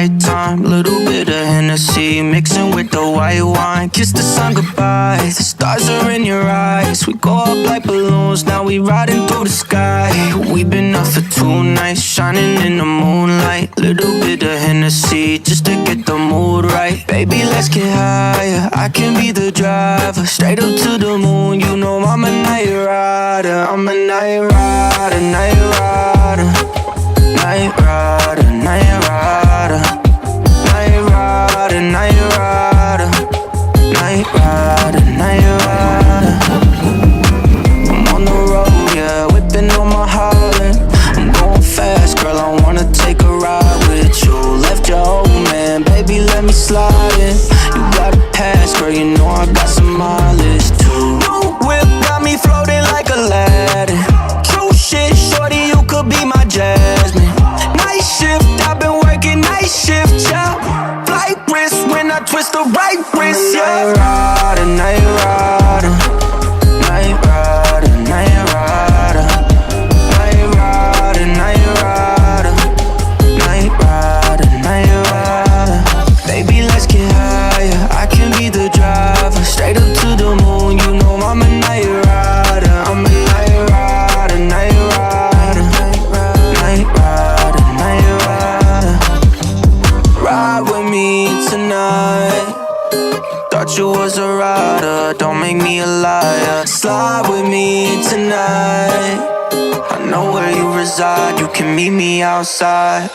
nighttime. Little bit of Hennessy mixing with the white wine. Kiss the sun goodbye, the stars are in your eyes. We go up like balloons, now we riding through the sky. We've been up for 2 nights, shining in the moonlight. Little bit of Hennessy just to get the mood right. Baby, let's get higher, I can be the driver. Straight up to the moon, you know I'm a night rider. I'm a night rider, night rider. Night rider, night rider. Night rider, night rider. Night rider, night rider. I'm on the road, yeah, whipping on my Harley. I'm going fast, girl, I wanna take a ride with you. Left your old man, baby, let me slide in. You got a pass, girl, you know I got some mileage too. Whip got me floating like Aladdin. True shit, shorty, you could be my Jasmine. Night shift, I've been working night shift, yeah. Flight wrist when I twist the right wrist, yeah. Night rider, night rider. Night rider, night rider. Night rider, night rider. Night rider, night rider. Baby, let's get higher, I can be the driver. Straight up to the moon, you know I'm a night rider. I'm a night rider, night rider. Night rider, night rider. Ride with me tonight. Thought you was a rider, don't make me a liar. Slide with me tonight. I know where you reside, you can meet me outside.